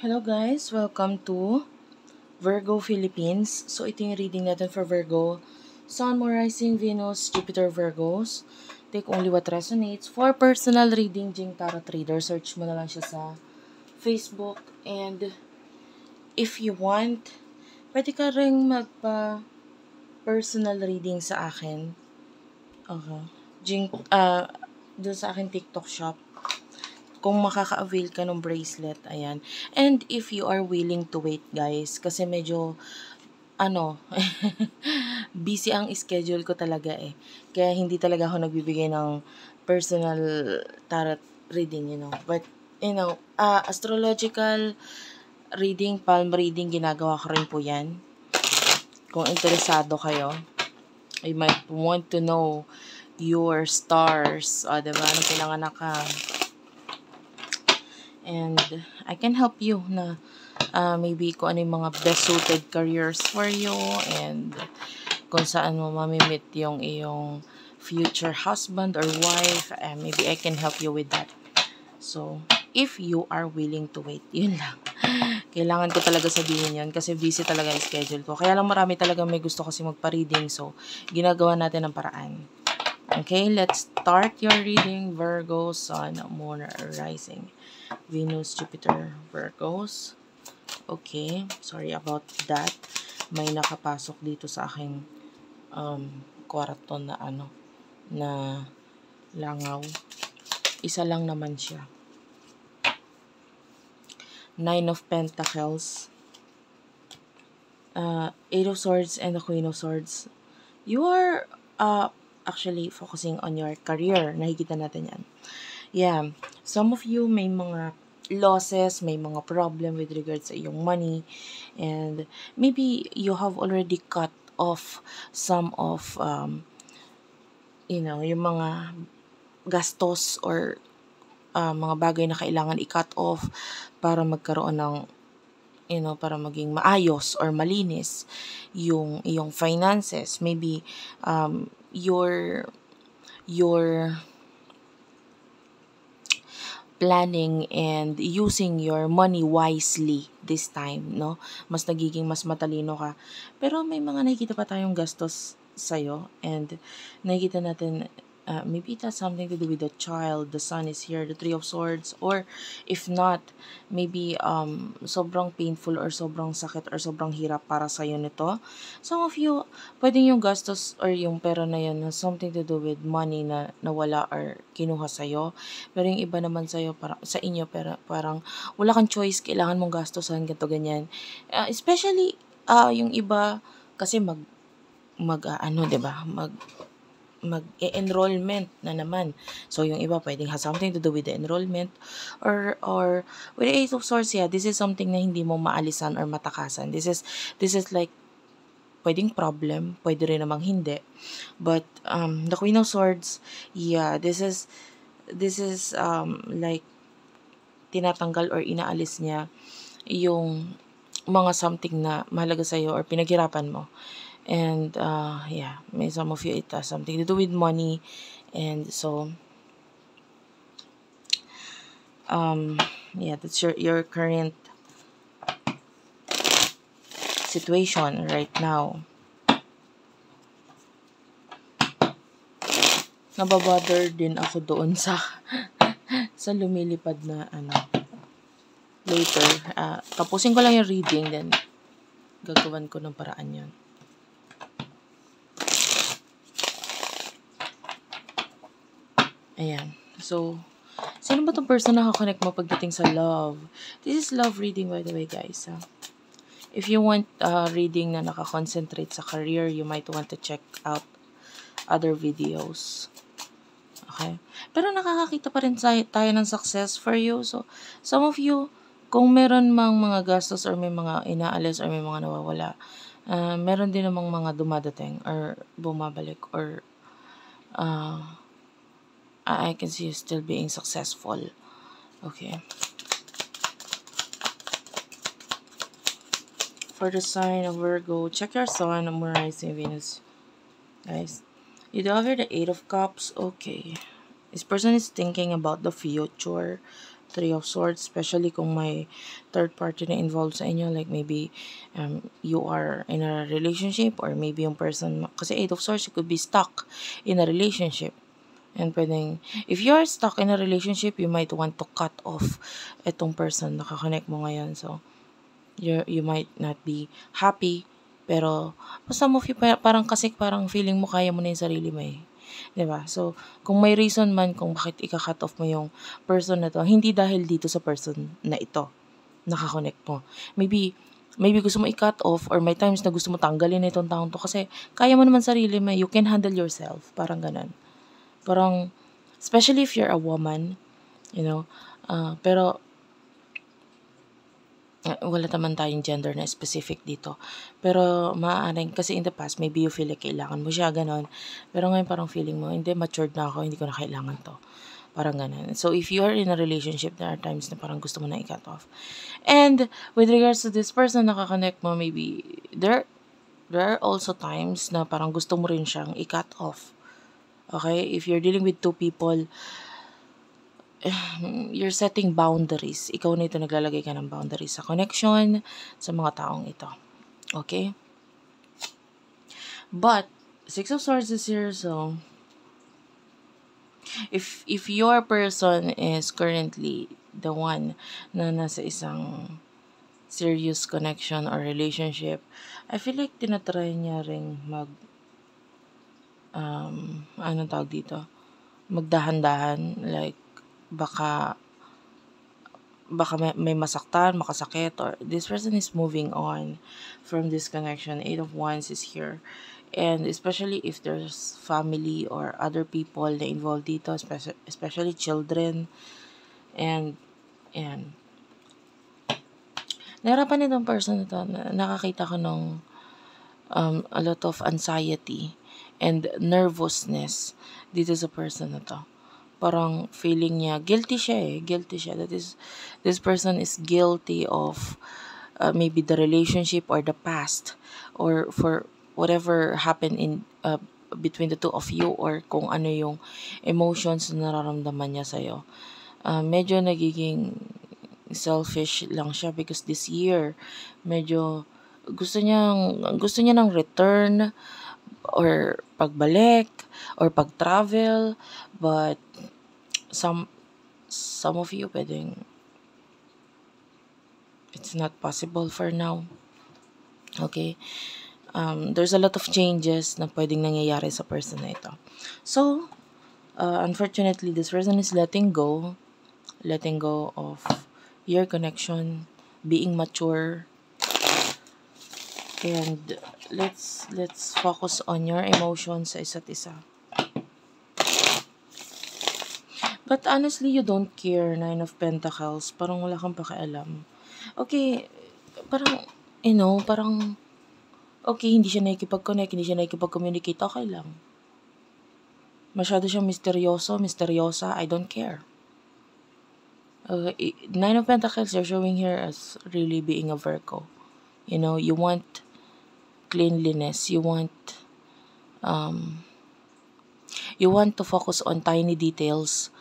Hello guys, welcome to Virgo Philippines. So ito yung reading natin for Virgo. Sun, Moon, Rising, Venus, Jupiter, Virgos. Take only what resonates. For personal reading, Jing Tarot Reader, search mo na lang siya sa Facebook. And if you want, pwede ka rin magpa-personal reading sa akin. Okay. Doon sa akin TikTok shop. Kung makaka-avail ka ng bracelet, ayan. And if you are willing to wait, guys, kasi medyo, busy ang schedule ko talaga eh. Kaya hindi talaga ako nagbibigay ng personal tarot reading, But, astrological reading, palm reading, ginagawa ko rin po yan. Kung interesado kayo, you might want to know your stars. O, diba? Anong pinanganak ka? And I can help you na maybe kung ano yung mga best suited careers for you and kung saan mo mamimit yung iyong future husband or wife. Maybe I can help you with that. So, if you are willing to wait, yun lang. Kailangan ko talaga sabihin yun kasi busy talaga yung schedule ko. Kaya lang marami talaga may gusto kasi magpa-reading. So, ginagawa natin ang paraan. Okay, let's start your reading. Virgo, Sun, Moon, Rising. Venus, Jupiter, Virgos. Okay, sorry about that. May nakapasok dito sa aking kwarto na na langaw. Isa lang naman siya. Nine of Pentacles. Eight of Swords and the Queen of Swords. You are actually focusing on your career. Nakikita natin yan. Yeah, some of you may mga losses, may mga problem with regards sa iyong money, and maybe you have already cut off some of yung mga gastos or mga bagay na kailangan i-cut off para magkaroon ng para maging maayos or malinis yung iyong finances. Maybe your planning and using your money wisely this time, no? Mas matalino ka. Pero may mga nakikita pa tayong gastos sa'yo and nakikita natin maybe it has something to do with the child. The Sun is here, the Three of Swords, or if not, maybe sobrang painful or sobrang sakit or sobrang hirap para sa'yo nito. Some of you, pwedeng yung gastos or yung pera na yan has something to do with money na nawala or kinuha sa'yo. Pero yung iba naman sa'yo, sa inyo, parang wala kang choice, kailangan mong gastosan, ganito, ganyan. Especially, yung iba, kasi diba? Mag-enrollment na naman. So, yung iba pwedeng has something to do with the enrollment or with the Eight of Swords, yeah, this is something na hindi mo maalisan or matakasan. This is like pwedeng problem, pwede rin namang hindi. But the Queen of Swords, yeah, this is like tinatanggal or inaalis niya yung mga something na mahalaga sa'yo or pinaghirapan mo. And yeah, may some of you it has something to do with money, and so yeah, that's your current situation right now. Nababother din ako doon sa lumilipad na later. Tapusin ko lang yung reading, then gagawin ko ng paraan yun. Ayan. So, sino ba itong person na nakakonect mo pagdating sa love? This is love reading, by the way, guys. If you want reading na nakakoncentrate sa career, you might want to check out other videos. Okay? Pero nakakakita pa rin tayo ng success for you. So, some of you, kung meron mang mga gastos or may mga inaalis or may mga nawawala, meron din namang mga dumadating or bumabalik or I can see you still being successful. Okay. For the sign of Virgo, check your Sun, Moon, Rising, Venus. Guys, you do have here the Eight of Cups. Okay. This person is thinking about the future. Three of Swords, especially kung may third party na involved sa inyo, like maybe you are in a relationship, or maybe yung person, kasi Eight of Swords, you could be stuck in a relationship. And pwedeng, if you are stuck in a relationship, you might want to cut off itong person na kakonect mo ngayon. So, you might not be happy, pero some of you, parang feeling mo kaya mo na yung sarili mo eh. 'Di ba? So, kung may reason man kung bakit ika-cut off mo yung person na to, hindi dahil dito sa person na ito, nakakonect mo. Maybe gusto mo i-cut off, or may times na gusto mo tanggalin itong taong to kasi kaya mo naman sarili mo, you can handle yourself, parang ganun. Parang, especially if you're a woman, you know, pero wala naman tayong gender na specific dito. Pero maaaring, kasi in the past, maybe you feel like kailangan mo siya, ganon. Pero ngayon parang feeling mo, hindi, matured na ako, hindi ko na kailangan to. Parang ganon. So, if you are in a relationship, there are times na parang gusto mo na i-cut off. And, with regards to this person na nakakonect mo, maybe, there are also times na parang gusto mo rin siyang i-cut off. Okay? If you're dealing with two people, you're setting boundaries. Ikaw na ito, naglalagay ka ng boundaries sa connection sa mga taong ito. Okay? But, Six of Swords is here, so if your person is currently the one na nasa isang serious connection or relationship, I feel like tinatry niya ring anong tawag dito? Magdahan-dahan, like, baka may masaktan, makasakit, or this person is moving on from this connection. Eight of Wands is here. And especially if there's family or other people na involved dito, especially children. And nahirapan itong person na to. Nakakita ko ng a lot of anxiety and nervousness dito sa person na to. Parang feeling niya, guilty siya. That is, this person is guilty of maybe the relationship or the past, or for whatever happened in between the two of you, or kung ano yung emotions na nararamdaman niya sa'yo. Medyo nagiging selfish lang siya because this year, medyo gusto niya ng return, or pagbalik, or pag-travel, but some of you, pwedeng it's not possible for now. Okay? There's a lot of changes na pwedeng nangyayari sa person na ito. So, unfortunately, this person is letting go of your connection, being mature, and let's focus on your emotions sa isa't isa. But honestly, you don't care. Nine of Pentacles. Parang wala kang pakialam. Okay, parang, parang, okay, hindi siya nakikipag-connect, hindi siya nakikipag-communicate, okay lang. Masyado siyang misteryosa, I don't care. Nine of Pentacles, you're showing here as really being a Virgo. You want cleanliness, you want to focus on tiny details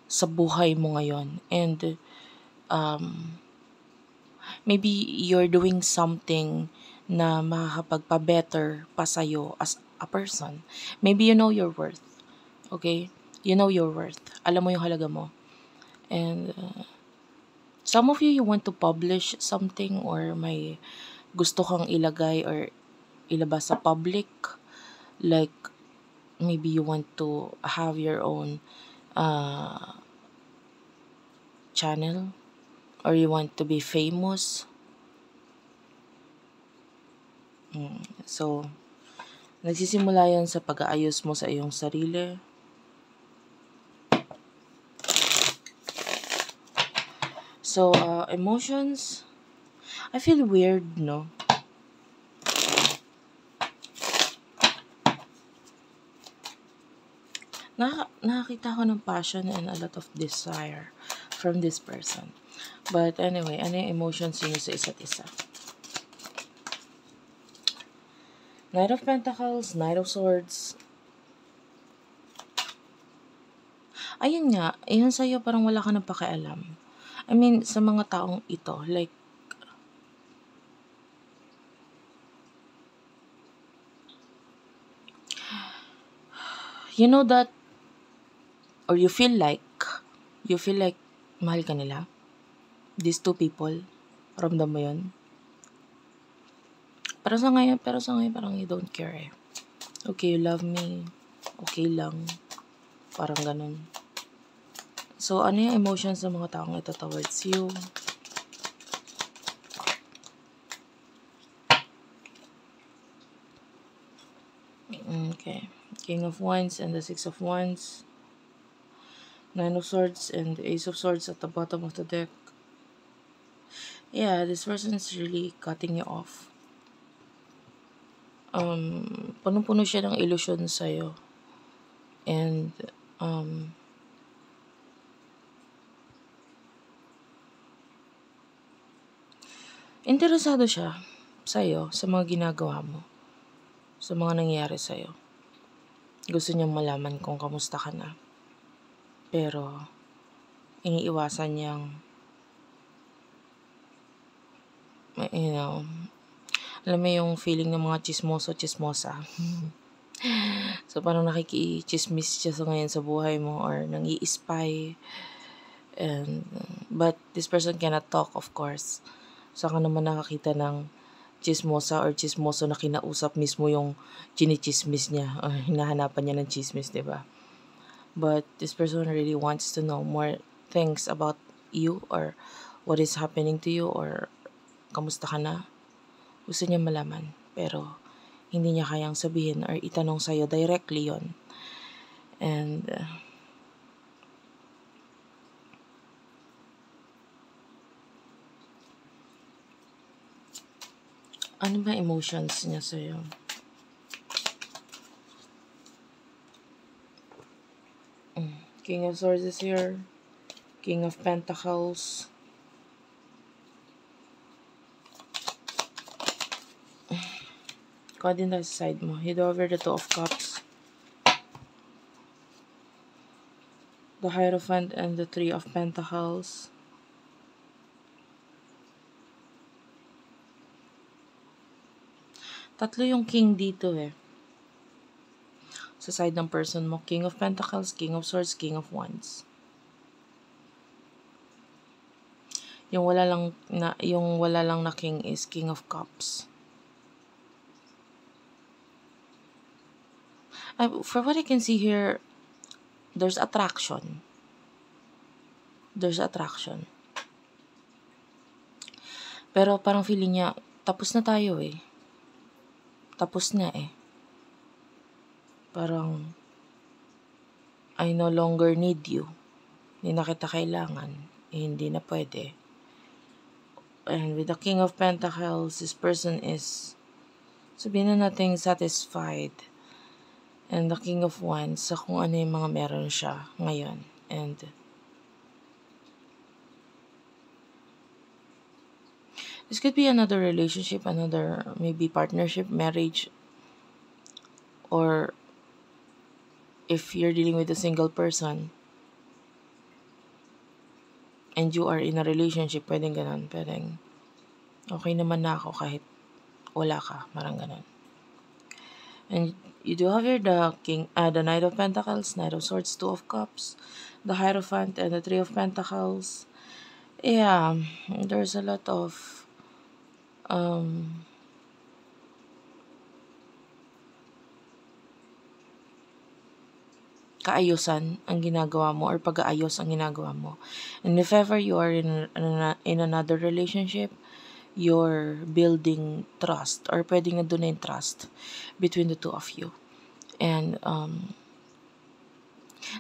sa buhay mo ngayon. And maybe you're doing something na makakapagpa-better pa sa'yo as a person. Maybe you know your worth. Okay? You know your worth. Alam mo yung halaga mo. And some of you want to publish something, or may gusto kang ilagay or ilabas sa public. Like, maybe you want to have your own channel, or you want to be famous. So, nagsisimula yan sa pag-aayos mo sa iyong sarili. So, emotions, I feel weird, no? Nakakita ko ng passion and a lot of desire from this person. But anyway, ano yung emotions niyo sa isa't isa? Knight of Pentacles, Knight of Swords. Ayun nga, yun sa'yo parang wala ka nang pakialam. I mean, sa mga taong ito, like, you know that, or you feel like, mahal ka nila. These two people, ramdam mo yun. Pero sa ngayon, parang you don't care eh. Okay, you love me. Okay lang. Parang ganun. So, ano yung emotions ng mga taong ito towards you? Okay. King of Wands and the Six of Wands. Nine of Swords and the Ace of Swords at the bottom of the deck. Yeah, this person is really cutting you off. Punong-puno siya ng illusion sa'yo. And, interesado siya sa'yo, sa mga ginagawa mo, sa mga nangyayari sa'yo. Gusto niyang malaman kung kamusta ka na. Pero, iniiwasan niyang, you know, alam mo yung feeling ng mga chismosa. So, parang nakikichismis siya sa ngayon sa buhay mo or nang-i-spy. But this person cannot talk, of course. Saan ka naman nakakita ng chismosa or chismoso na kinausap mismo yung chinichismis niya or hinahanapan niya ng chismis, diba? But this person really wants to know more things about you or what is happening to you or kamusta ka na. Gusto niya malaman, pero hindi niya kayang sabihin or itanong sa'yo directly yon. And ano ba emotions niya sa'yo? King of Swords is here. King of Pentacles. Kuha din tayo sa side mo. Head over the Two of Cups. The Hierophant and the Three of Pentacles. Tatlo yung king dito eh. Sa side ng person mo. King of Pentacles, King of Swords, King of Wands. Yung wala lang na king is King of Cups. For what I can see here, there's attraction. Pero parang feeling niya, tapos na tayo eh. Tapos na eh. Parang, I no longer need you. Hindi na kita kailangan. Hindi na pwede. And with the King of Pentacles, this person is, sabihin na natin, satisfied. And the King of Wands, sa kung ano yung mga meron siya ngayon. And this could be another relationship, another maybe partnership, marriage, or if you're dealing with a single person and you are in a relationship, pwedeng ganun, pwedeng okay naman na ako kahit wala ka, parang ganun. And you do have here the Knight of Pentacles, Knight of Swords, Two of Cups, the Hierophant, and the Three of Pentacles. Yeah, there's a lot of kaayusan ang ginagawa mo or pag-aayos ang ginagawa mo. And if ever you are in another relationship, you're building trust or pwedeng nandun na yung trust between the two of you. And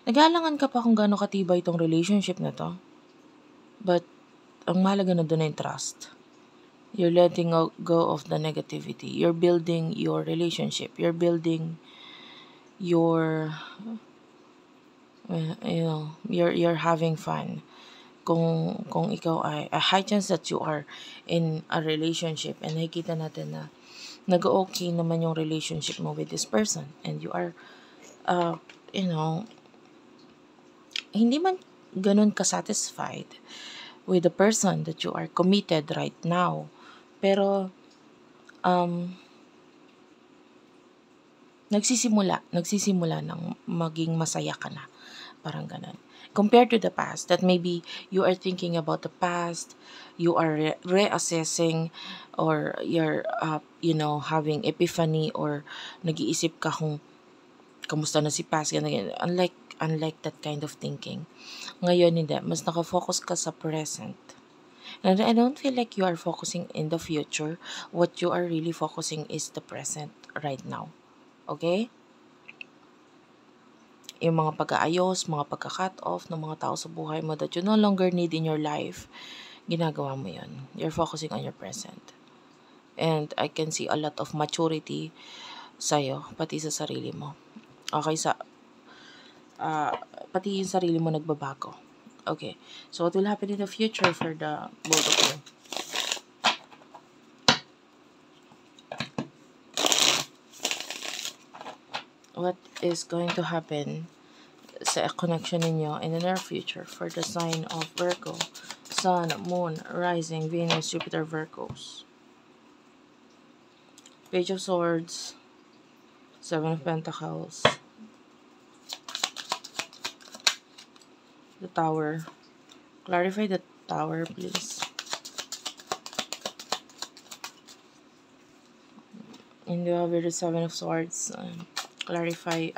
nag-aalangan ka pa kung gaano katibay itong relationship na to. But ang mahalaga nandun na yung trust. You're letting go of the negativity. You're building your relationship. You're building your you're having fun. Kung ikaw ay a high chance that you are in a relationship and nakikita natin na nag-okay naman yung relationship mo with this person and you are hindi man ganun ka-satisfied, with the person that you are committed right now. Pero, um, nagsisimula ng maging masaya ka na. Parang ganun. Compared to the past, that maybe you are thinking about the past, you are reassessing, or you're, having epiphany, or nag-iisip ka kung kamusta na si past, ganyan. Unlike that kind of thinking. Ngayon, hindi. Mas nakafocus ka sa present. And I don't feel like you are focusing in the future. What you are really focusing is the present right now. Okay? Yung mga pag-aayos, mga pagka-cut off ng mga tao sa buhay mo that you no longer need in your life, ginagawa mo yun. You're focusing on your present. And I can see a lot of maturity sa'yo, pati sa sarili mo. Okay, pati yung sarili mo nagbabago. Okay, so what will happen in the future for the both of you? What is going to happen sa connection ninyo in the near future for the sign of Virgo, Sun, Moon, Rising, Venus, Jupiter, Virgos? Page of Swords, Seven of Pentacles, the Tower. Clarify the Tower, please. And you have the Seven of Swords. Clarify,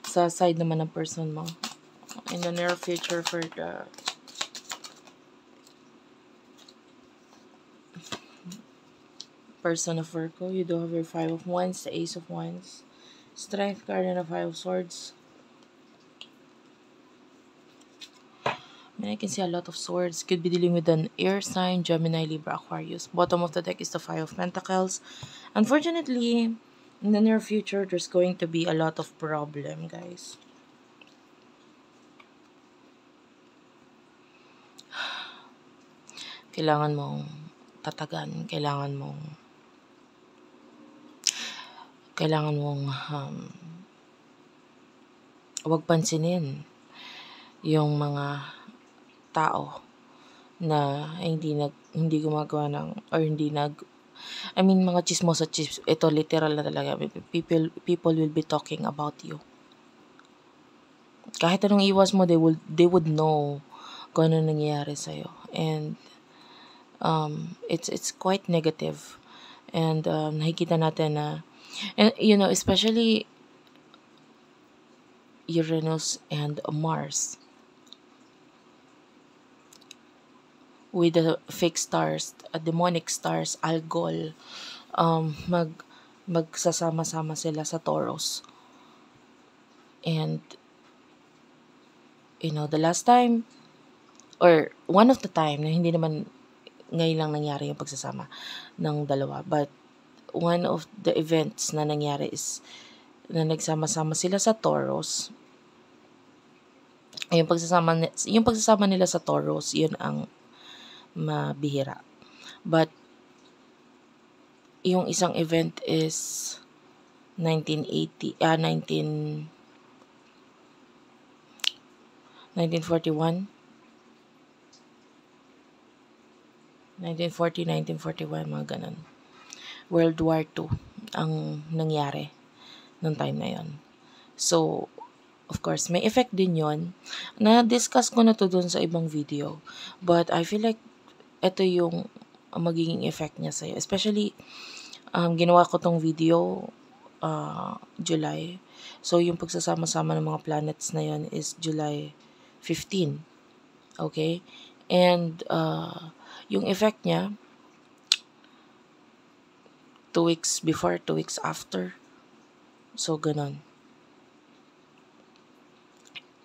sa side naman ng person mo. In the near future for the person of Virgo, you do have your Five of Wands, the Ace of Wands, Strength card, and the Five of Swords. I can see a lot of swords. Could be dealing with an air sign, Gemini, Libra, Aquarius. Bottom of the deck is the Five of Pentacles. Unfortunately, in the near future, there's going to be a lot of problem, guys. Kailangan mong tatagan. Kailangan mong huwag pansinin yung mga tao na hindi gumagawa ng, or mga chismosa ito literal na talaga. People will be talking about you. Kahit anong iwas mo, they would know kung ano nangyayari sa'yo. And it's quite negative. And nakikita natin na, and especially Uranus and Mars with the fake stars, demonic stars, Algol, magsasama-sama sila sa Taurus. And the last time, or one of the time, na hindi naman ngayon lang nangyari yung pagsasama ng dalawa, but one of the events na nangyari is na nagsama-sama sila sa Taurus. Yung pagsasama nila sa Taurus, yun ang mabihira. But yung isang event is 1941, 1941, mga ganun. World War II ang nangyari nung time na yon. So, of course, may effect din yon. Na-discuss ko na to dun sa ibang video. But I feel like ito yung magiging effect niya sa'yo. Especially, ginawa ko tong video July. So, yung pagsasama-sama ng mga planets na yon is July 15. Okay? And, yung effect niya, 2 weeks before, 2 weeks after. So, ganun.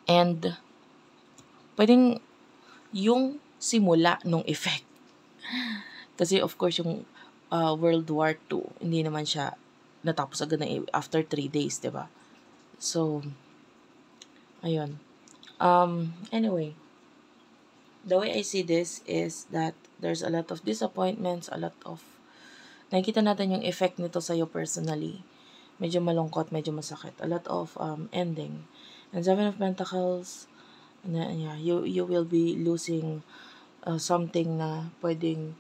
And, pwedeng yung simula nung effect. Kasi, of course, yung World War II, hindi naman siya natapos agad na after 3 days, diba? So, ayun. Anyway, the way I see this is that there's a lot of disappointments, nakikita natin yung effect nito sa'yo personally. Medyo malungkot, medyo masakit. A lot of ending. And Seven of Pentacles, you will be losing something na pwedeng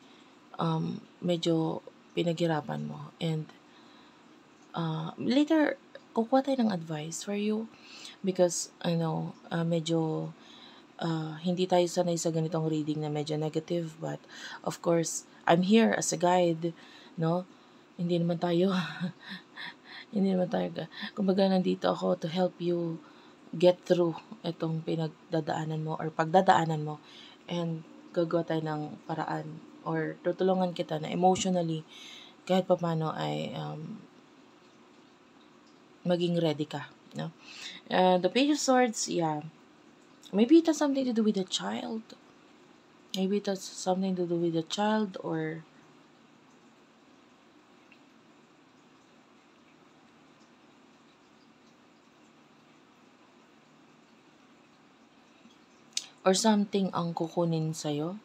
medyo pinaghirapan mo. And later, kukuha tayo ng advice for you because medyo hindi tayo sanay sa ganitong reading na medyo negative, but of course I'm here as a guide, no? Hindi naman tayo hindi naman tayo kumbaga nandito ako to help you get through itong pinagdadaanan mo or pagdadaanan mo, and gagawa tayo ng paraan or tutulungan kita na emotionally kahit papaano ay maging ready ka, no? The Page of Swords, yeah. Maybe it has something to do with the child. Maybe it has something to do with the child or something ang kukunin sa'yo,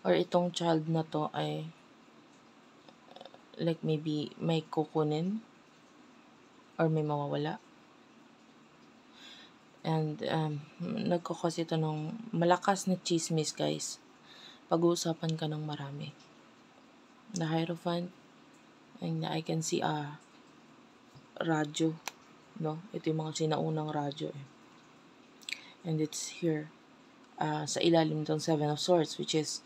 or itong child na to ay like maybe may kukunin or may mawawala. And nagkakos ito ng malakas na chismis, guys. Pag-uusapan ka ng marami. The Hierophant, and I can see radyo, no? Ito yung mga sinaunang radyo eh. And it's here sa ilalim ng Seven of Swords, which is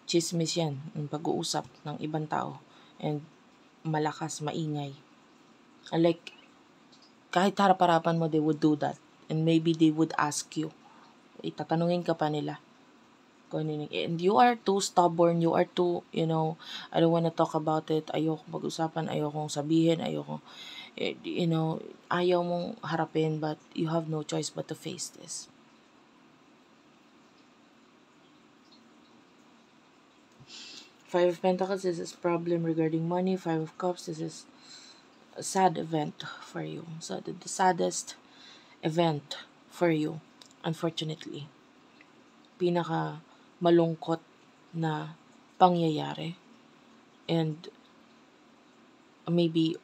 chismis yan, yung pag-uusap ng ibang tao, and malakas, maingay. Like, kahit harap-harapan mo, they would do that. And maybe they would ask you. Itatanungin ka pa nila. And you are too stubborn, you are too, I don't want to talk about it, ayoko mag-usapan, ayokong sabihin, ayaw mong harapin, but you have no choice but to face this. Five of Pentacles, this is problem regarding money. Five of Cups, this is a sad event for you. So the saddest event for you, unfortunately. Pinaka malungkot na pangyayari. And maybe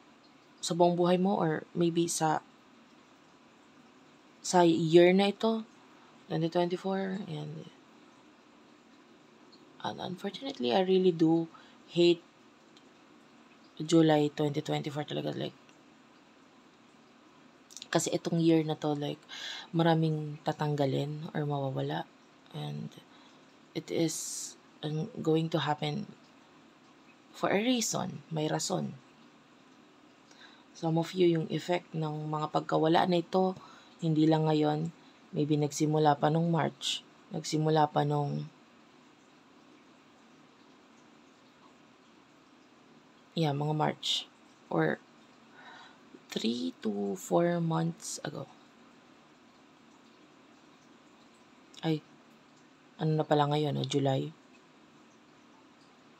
sa buong buhay mo, or maybe sa year na ito, 2024, and unfortunately, I really do hate July 2024 talaga, like, kasi itong year na to, like, maraming tatanggalin or mawawala, and it is going to happen for a reason, may rason. Some of you, yung effect ng mga pagkawala na ito, hindi lang ngayon, maybe nagsimula pa nung March, nagsimula pa nung mga March, or 3 to 4 months ago. Ay, ano na pala ngayon, July.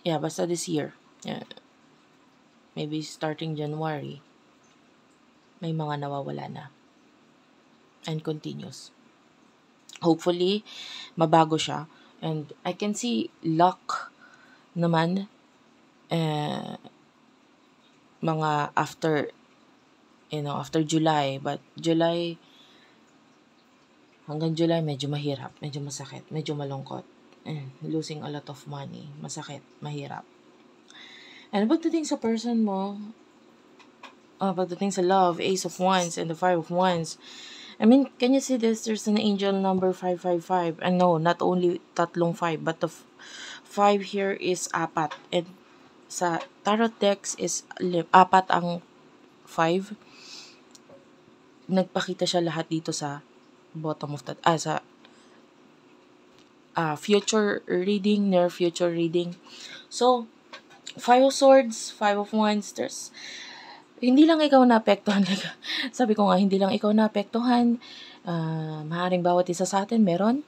Yeah, basta this year. Yeah. Maybe starting January, may mga nawawala na. And continues. Hopefully, mabago siya. And I can see luck naman, mga after July, but July hanggang July medyo mahirap, medyo masakit, medyo malungkot, losing a lot of money, masakit, mahirap. And pagdating sa person mo, pagdating sa love, Ace of Wands and the Five of Wands, I mean, can you see this? There's an angel number 555, and no, not only tatlong 5, but the 5 here is apat, and sa tarot decks is apat ang 5. Nagpakita siya lahat dito sa bottom of sa future reading, near future reading. So, 5 of Swords, 5 of Wands, hindi lang ikaw naapektuhan. Sabi ko nga, hindi lang ikaw naapektuhan. Maaaring bawat isa sa atin meron.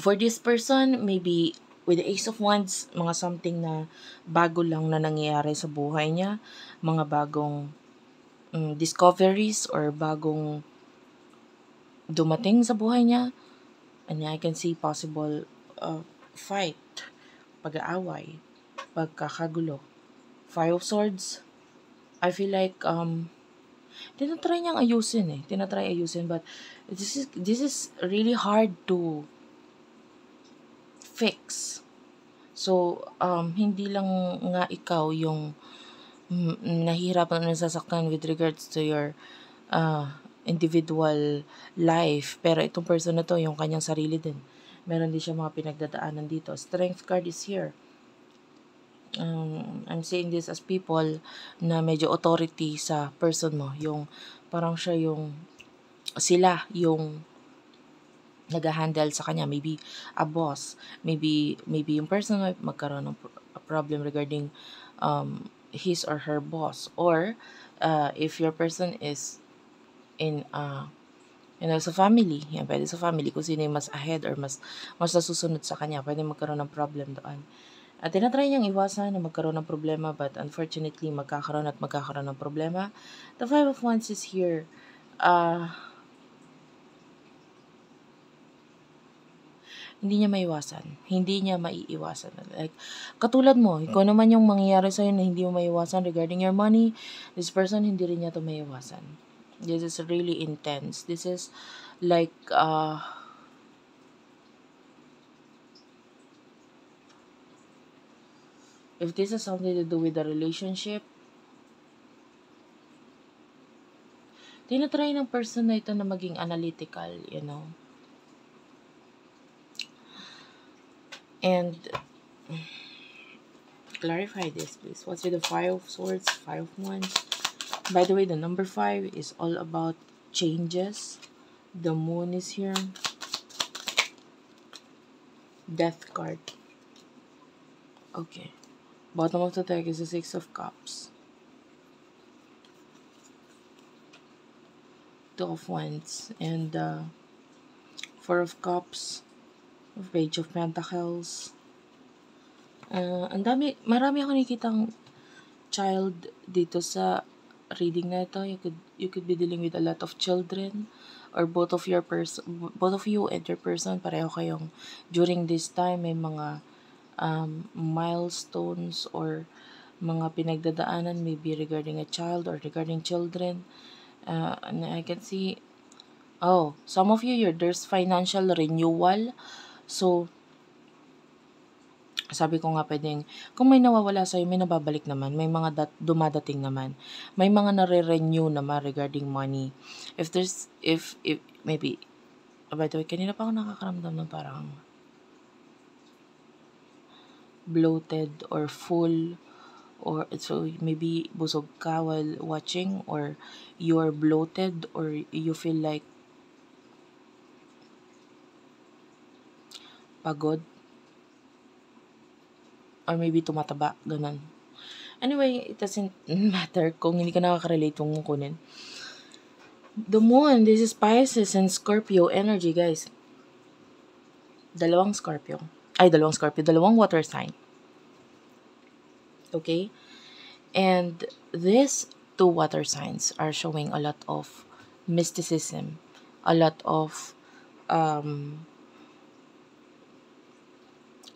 For this person, maybe with the Ace of Wands, mga something na bago lang na nangyayari sa buhay niya, mga bagong discoveries or bagong dumating sa buhay niya, and I can see possible fight, pag-aaway, pagkakagulo. Five of Swords, I feel like tinatry ayusin, but this is really hard to fix. So, hindi lang nga ikaw yung nahihirapan o nasasaktan with regards to your individual life. Pero itong person na to, yung kanyang sarili din. Meron din siya mga pinagdadaanan dito. Strength card is here. I'm saying this as people na medyo authority sa person mo. Yung parang sila yung nag-handle sa kanya. Maybe a boss. Maybe yung person magkaroon ng a problem regarding his or her boss. Or if your person is in sa family. Yan, pwede sa family. Kung sino yung mas ahead or mas nasusunod sa kanya, pwede magkaroon ng problem doon. At tinatry niyang iwasan na magkaroon ng problema, but unfortunately, magkakaroon ng problema. The Five of Wands is here. Hindi niya maiwasan. Hindi niya maiiwasan. Like, katulad mo, kung naman yung mangyayari sa'yo na hindi mo maiwasan regarding your money, this person, hindi rin niya to maiwasan. This is really intense. This is like, if this has something to do with the relationship, tinatry ng person na ito na maging analytical, And clarify this, please. What's with the Five of Swords, Five of Wands? By the way, the number 5 is all about changes. The Moon is here. Death card. Okay. Bottom of the deck is the Six of Cups. Two of Wands. And Four of Cups. Page of Pentacles. Marami ako nakikitang child dito sa reading na ito. You could be dealing with a lot of children, or both of you and your person, pareho kayong during this time may mga milestones or mga pinagdadaanan, maybe regarding a child or regarding children. And I can see, some of you, there's financial renewal. So, sabi ko nga pwedeng, kung may nawawala sa'yo, may nababalik naman. May mga dumadating naman. May mga nare-renew naman regarding money. If maybe, by the way, kanina pa ako nakakaramdam ng parang bloated or full, or so maybe busog ka while watching, or you're bloated, or you feel like pagod, or maybe tumataba, ganun. Anyway, it doesn't matter kung hindi ka nakaka-relate kung kunin. The Moon, this is Pisces and Scorpio energy, guys. Dalawang water sign. Okay? And these two water signs are showing a lot of mysticism, a lot of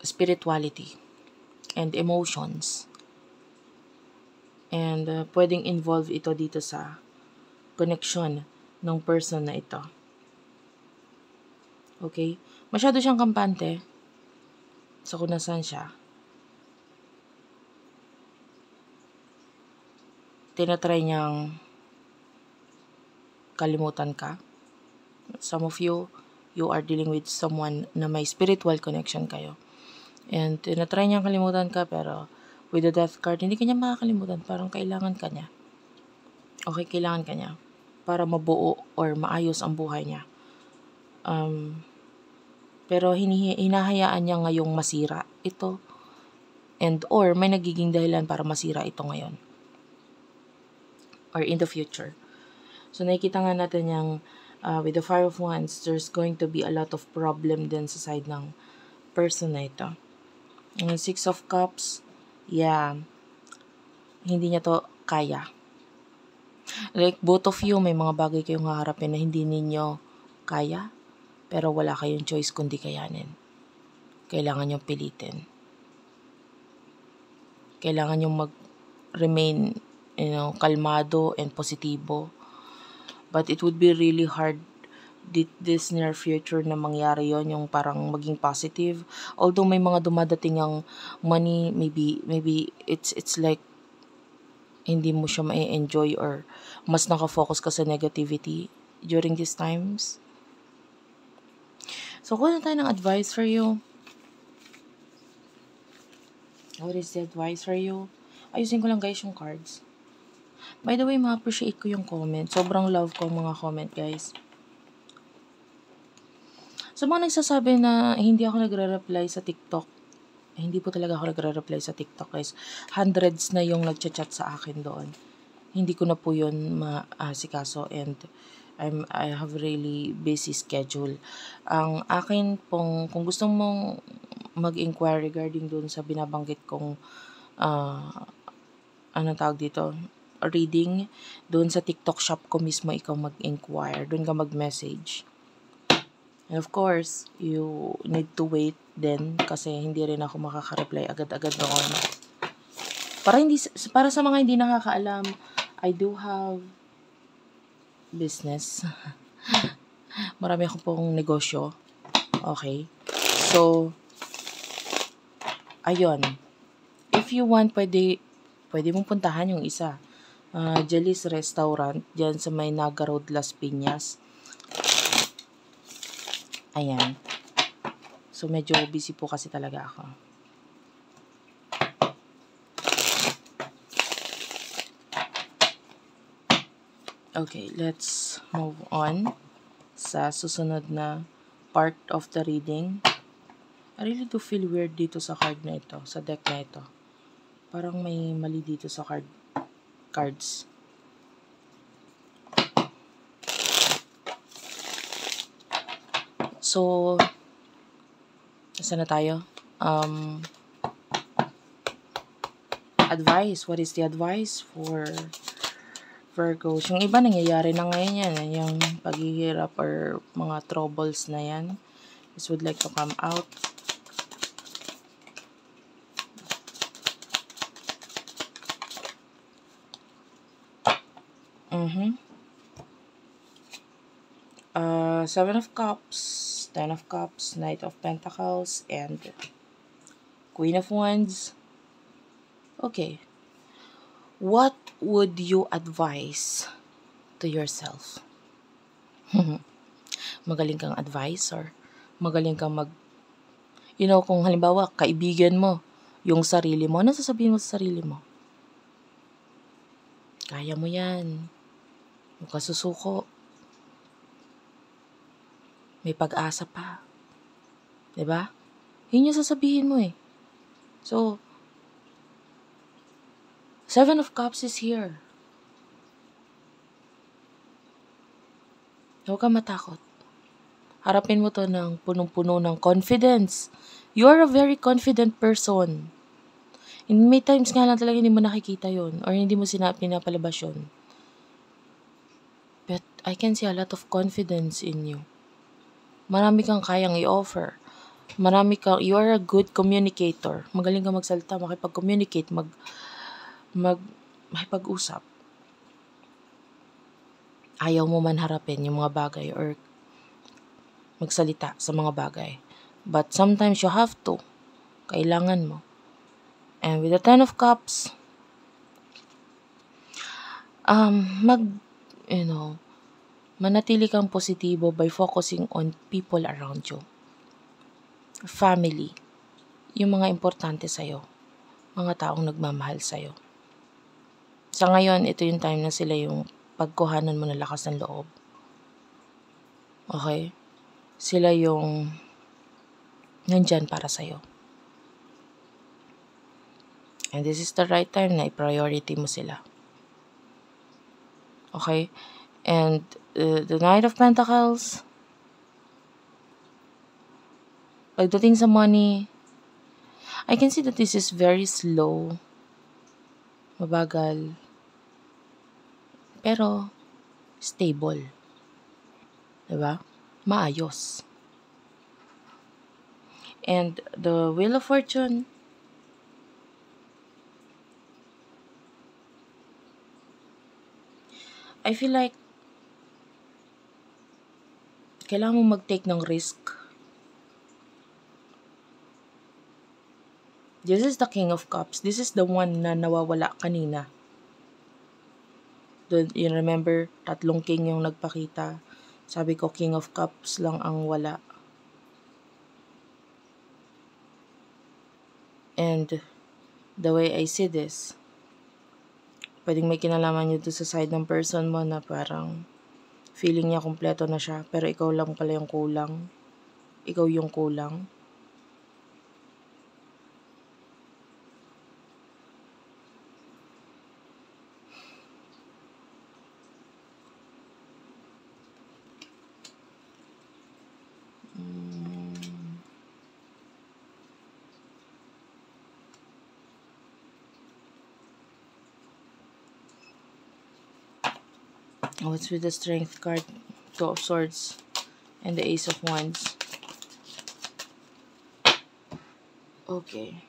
spirituality and emotions. And pwedeng involve ito dito sa connection ng person na ito. Okay? Masyado siyang kampante sa kung nasaan siya. Tinatry niyang kalimutan ka. Some of you are dealing with someone na may spiritual connection kayo. And tinatry niyang kalimutan ka, pero with the Death card, hindi ka niya makakalimutan. Parang kailangan ka niya. Okay, kailangan ka niya para mabuo or maayos ang buhay niya. Pero hinahayaan niya ngayong masira ito. Or may nagiging dahilan para masira ito ngayon. Or in the future. So nakikita nga natin yung with the Five of Wands, there's going to be a lot of problem din sa side ng person na ito. And Six of Cups, hindi niya to kaya. Like, both of you, may mga bagay kayong haharapin na hindi ninyo kaya, pero wala kayong choice kundi kayanin. Kailangan nyong pilitin. Kailangan nyong mag-remain, kalmado and positibo. But it would be really hard this near future na mangyari yon, yung parang maging positive. Although may mga dumadating ang money, maybe it's like hindi mo siya ma-enjoy or mas nakafocus ka sa negativity during these times. So, kuha na tayo ng advice for you. What is the advice for you? Ayusin ko lang guys yung cards. By the way, ma-appreciate ko yung comment. Sobrang love ko ang mga comment guys. Sa mga nagsasabi na hindi ako nagre-reply sa TikTok, hindi po talaga ako nagre-reply sa TikTok guys. Hundreds na yung nagchat-chat sa akin doon. Hindi ko na po yun maasikaso and I have really busy schedule. Ang akin pong, kung gusto mong mag-inquire regarding doon sa binabanggit kong anong tawag dito, reading, doon sa TikTok shop ko mismo ikaw mag-inquire. Doon ka mag-message. And of course, you need to wait then kasi hindi rin ako makaka-reply agad-agad noon. Para sa mga hindi nakakaalam, I do have business. Marami akong pong negosyo. Okay. So, ayun. If you want, pwede mong puntahan yung isa. Jelly's Restaurant, dyan sa may Naga Road, Las Piñas. Ayan. So, medyo busy po kasi talaga ako. Okay, let's move on sa susunod na part of the reading. I really do feel weird dito sa card na ito, sa deck na ito. Parang may mali dito sa cards. So, saan na tayo? Advice. What is the advice for Virgos? Yung iba nangyayari na ngayon yan. Yung paghihirap or mga troubles na yan. This would like to come out. Seven of Cups, Ten of Cups, Knight of Pentacles, and Queen of Wands. Okay. What would you advise to yourself? Magaling kang advisor. Magaling kang kung halimbawa, kaibigan mo, yung sarili mo, ano sasabihin mo sa sarili mo? Kaya mo yan. Huwag ka susuko. May pag-asa pa. 'Di ba? Yun yung sasabihin mo eh. So, Seven of Cups is here. Huwag kang matakot. Harapin mo to ng punong-puno ng confidence. You are a very confident person. And may times nga lang talaga hindi mo nakikita yun or hindi mo pinapalabas yun. But I can see a lot of confidence in you. Marami kang kayang i-offer. You are a good communicator. Magaling kang magsalita, makipag-communicate, makipag-usap. Ayaw mo man harapin yung mga bagay or magsalita sa mga bagay. But sometimes you have to. Kailangan mo. And with the Ten of Cups, manatili kang positibo by focusing on people around you. Family. Yung mga importante sa'yo. Mga taong nagmamahal sa'yo. Sa ngayon, ito yung time na sila yung pagkuhanan mo ng lakas ng loob. Okay? Sila yung nandyan para sa'yo. And this is the right time na i-priority mo sila. Okay? And the Knight of Pentacles, pagdating sa money, I can see that this is very slow, mabagal, pero stable. Diba? Maayos. And the Wheel of Fortune, I feel like Kailangan mo mag-take ng risk. This is the King of Cups. This is the one na nawawala kanina. You remember, 3 king yung nagpakita. Sabi ko, King of Cups lang ang wala. And the way I see this, pwedeng may kinalaman nyo sa side ng person mo na parang feeling niya kumpleto na siya, pero ikaw lang pala yung kulang. Ikaw yung kulang. What's with the Strength card? 2 of Swords and the Ace of Wands. Okay.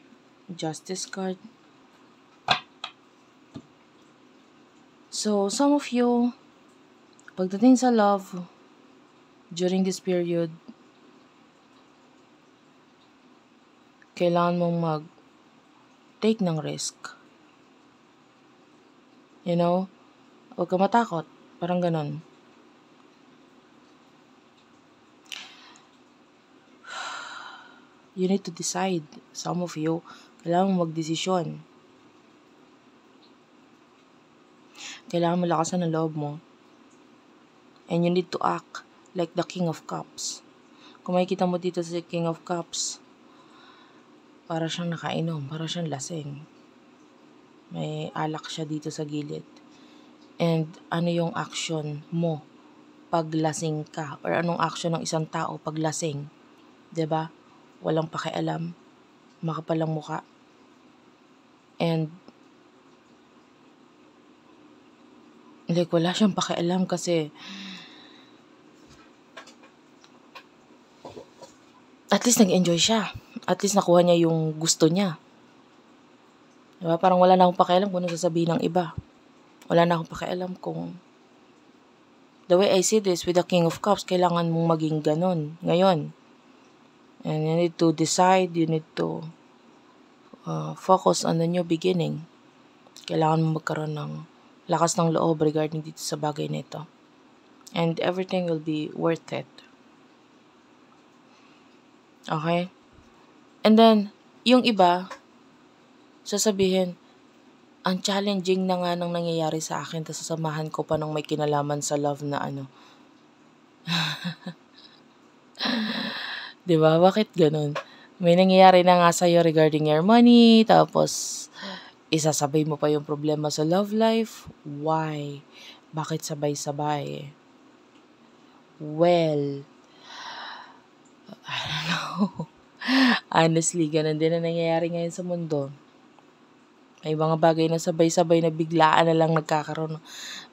Justice card. So, some of you, pagdating sa love, during this period, kailangan mong mag-take ng risk. You know? Huwag ka matakot. Parang ganon. You need to decide. Some of you, kailangan mong magdesisyon. Kailangan mo lakasan ang loob mo. And you need to act like the King of Cups. Kung makikita mo dito sa King of Cups, para siyang nakainom, para siyang lasing. May alak siya dito sa gilid. And ano yung action mo pag lasing ka? Or anong action ng isang tao pag lasing? 'Di ba? Walang pakialam, makapalang muka. And like wala siyang pakialam kasi at least nag-enjoy siya. At least nakuha niya yung gusto niya. 'Di ba? Parang wala na akong pakialam kung ano sasabihin ng iba. Wala na akong pakialam kung... The way I see this with the King of Cups, kailangan mong maging ganon ngayon. And you need to decide, you need to focus on the new beginning. Kailangan mong magkaroon ng lakas ng loob regarding dito sa bagay na ito. And everything will be worth it. Okay? And then, yung iba, sasabihin, ang challenging na nga nang nangyayari sa akin, tapos sasamahan ko pa ng may kinalaman sa love na ano. Diba? Bakit ganun? May nangyayari na nga sa'yo regarding your money, tapos isasabay mo pa yung problema sa love life. Why? Bakit sabay-sabay? Well, I don't know. Honestly, ganun din na nangyayari ngayon sa mundo. May mga bagay na sabay-sabay na biglaan na lang nagkakaroon ng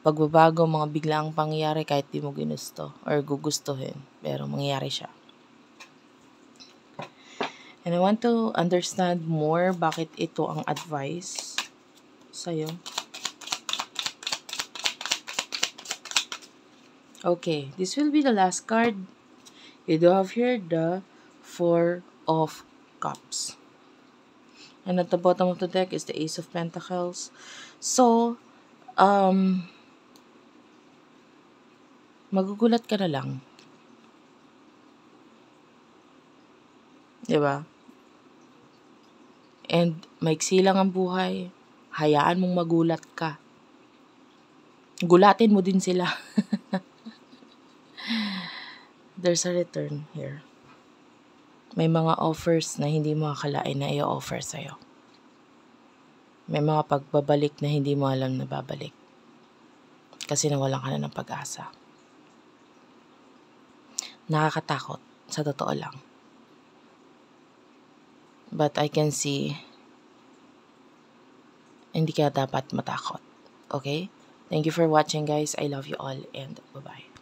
pagbabago, mga biglaang pangyayari kahit di mo ginusto or gugustuhin. Pero mangyayari siya. And I want to understand more bakit ito ang advice sa'yo. Okay, this will be the last card. You do have here the 4 of Cups. And at the bottom of the deck is the Ace of Pentacles. So, magugulat ka na lang. Diba? And maiksi lang ang buhay. Hayaan mong magulat ka. Gulatin mo din sila. There's a return here. May mga offers na hindi mo akalain na i-offer sa'yo. May mga pagbabalik na hindi mo alam na babalik. Kasi nawalan ka na ng pag-asa. Nakakatakot, sa totoo lang. But I can see, hindi ka dapat matakot. Okay? Thank you for watching, guys. I love you all and bye-bye.